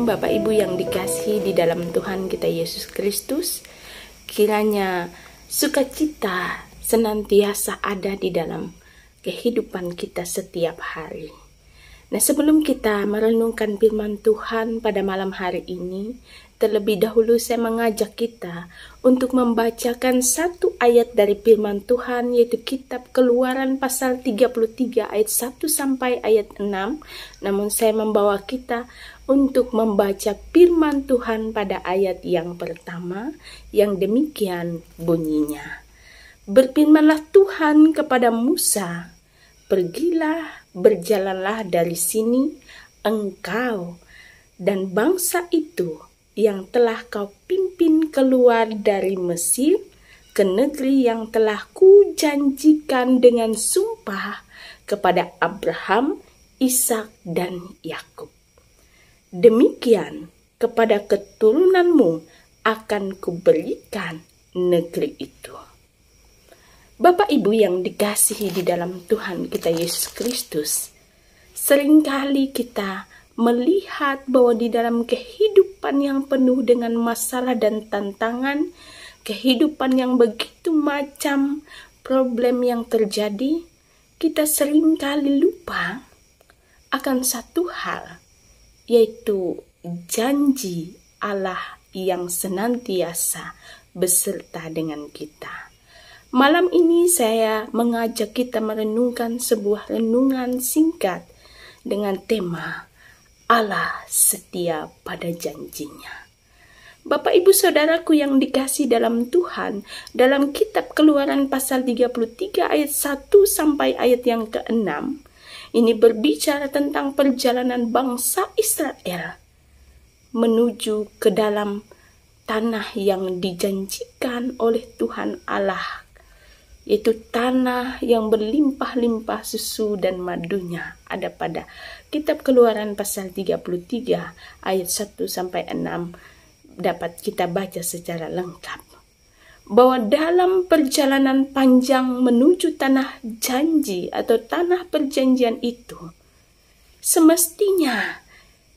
Shalom Bapak Ibu yang dikasihi di dalam Tuhan kita Yesus Kristus. Kiranya sukacita senantiasa ada di dalam kehidupan kita setiap hari. Nah, sebelum kita merenungkan firman Tuhan pada malam hari ini, terlebih dahulu saya mengajak kita untuk membacakan satu ayat dari firman Tuhan, yaitu kitab Keluaran pasal 33 ayat 1 sampai ayat 6. Namun saya membawa kita untuk membaca firman Tuhan pada ayat yang pertama, yang demikian bunyinya. Berfirmanlah Tuhan kepada Musa, "Pergilah, berjalanlah dari sini, engkau dan bangsa itu yang telah kau pimpin keluar dari Mesir ke negeri yang telah kujanjikan dengan sumpah kepada Abraham, Ishak dan Yakub. Demikian kepada keturunanmu akan kuberikan negeri itu." Bapak Ibu yang dikasihi di dalam Tuhan kita Yesus Kristus, seringkali kita melihat bahwa di dalam kehidupan yang penuh dengan masalah dan tantangan, kehidupan yang begitu macam problem yang terjadi, kita seringkali lupa akan satu hal, yaitu janji Allah yang senantiasa beserta dengan kita. Malam ini saya mengajak kita merenungkan sebuah renungan singkat dengan tema Allah setia pada janjinya. Bapak Ibu Saudaraku yang dikasihi dalam Tuhan, dalam kitab Keluaran pasal 33 ayat 1 sampai ayat yang ke-6, ini berbicara tentang perjalanan bangsa Israel menuju ke dalam tanah yang dijanjikan oleh Tuhan Allah, yaitu tanah yang berlimpah-limpah susu dan madunya. Ada pada kitab Keluaran pasal 33 ayat 1 sampai 6 dapat kita baca secara lengkap. Bahwa dalam perjalanan panjang menuju tanah janji atau tanah perjanjian itu, semestinya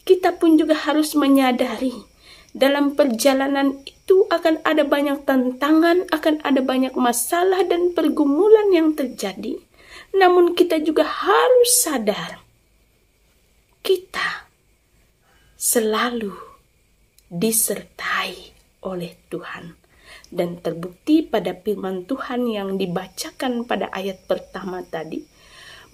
kita pun juga harus menyadari dalam perjalanan itu akan ada banyak tantangan, akan ada banyak masalah dan pergumulan yang terjadi. Namun kita juga harus sadar, kita selalu disertai oleh Tuhan. Dan terbukti pada firman Tuhan yang dibacakan pada ayat pertama tadi,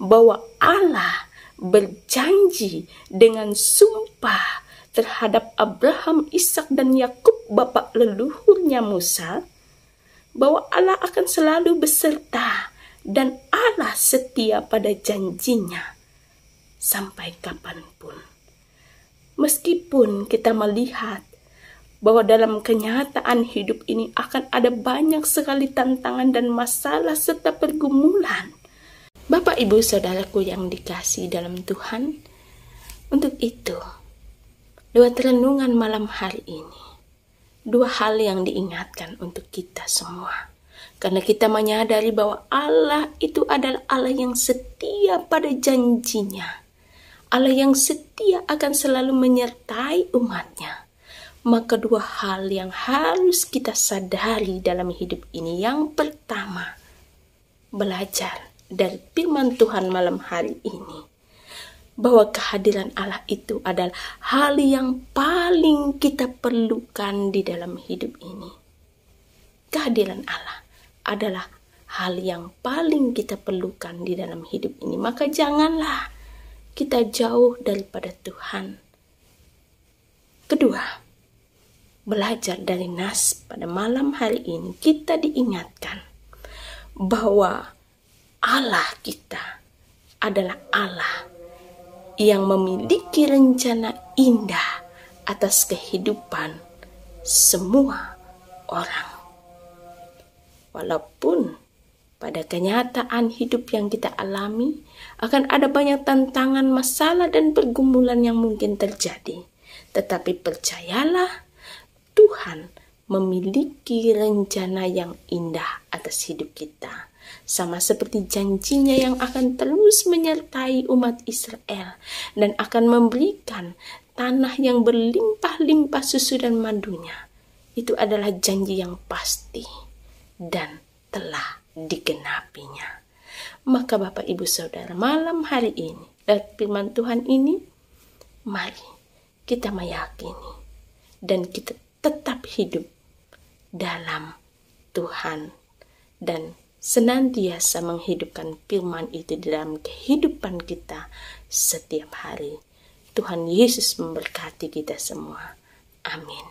bahwa Allah berjanji dengan sumpah terhadap Abraham, Ishak dan Yakub, bapak leluhurnya Musa, bahwa Allah akan selalu beserta dan Allah setia pada janjinya sampai kapanpun. Meskipun kita melihat bahwa dalam kenyataan hidup ini akan ada banyak sekali tantangan dan masalah serta pergumulan. Bapak Ibu Saudaraku yang dikasihi dalam Tuhan, untuk itu lewat renungan malam hari ini, dua hal yang diingatkan untuk kita semua. Karena kita menyadari bahwa Allah itu adalah Allah yang setia pada janjinya. Allah yang setia akan selalu menyertai umatnya. Maka dua hal yang harus kita sadari dalam hidup ini. Yang pertama, belajar dari firman Tuhan malam hari ini, bahwa kehadiran Allah itu adalah hal yang paling kita perlukan di dalam hidup ini. Kehadiran Allah adalah hal yang paling kita perlukan di dalam hidup ini. Maka janganlah kita jauh daripada Tuhan. Kedua, belajar dari nas pada malam hari ini, kita diingatkan bahwa Allah kita adalah Allah yang memiliki rencana indah atas kehidupan semua orang. Walaupun pada kenyataan hidup yang kita alami akan ada banyak tantangan, masalah dan pergumulan yang mungkin terjadi, tetapi percayalah, Tuhan memiliki rencana yang indah atas hidup kita. Sama seperti janjinya yang akan terus menyertai umat Israel dan akan memberikan tanah yang berlimpah-limpah susu dan madunya. Itu adalah janji yang pasti dan telah digenapinya. Maka Bapak Ibu Saudara, malam hari ini, lewat firman Tuhan ini, mari kita meyakini dan kita tetap hidup dalam Tuhan dan senantiasa menghidupkan firman itu dalam kehidupan kita setiap hari. Tuhan Yesus memberkati kita semua. Amin.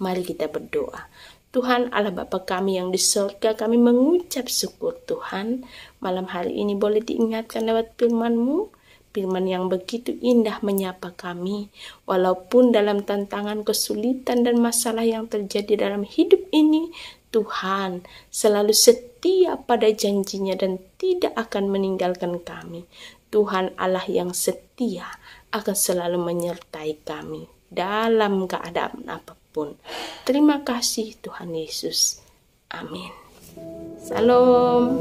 Mari kita berdoa. Tuhan Allah Bapa kami yang di surga, kami mengucap syukur Tuhan. Malam hari ini boleh diingatkan lewat firman-Mu, firman yang begitu indah menyapa kami. Walaupun dalam tantangan, kesulitan dan masalah yang terjadi dalam hidup ini, Tuhan selalu setia pada janjinya dan tidak akan meninggalkan kami. Tuhan Allah yang setia akan selalu menyertai kami dalam keadaan apapun. Terima kasih Tuhan Yesus. Amin. Salam.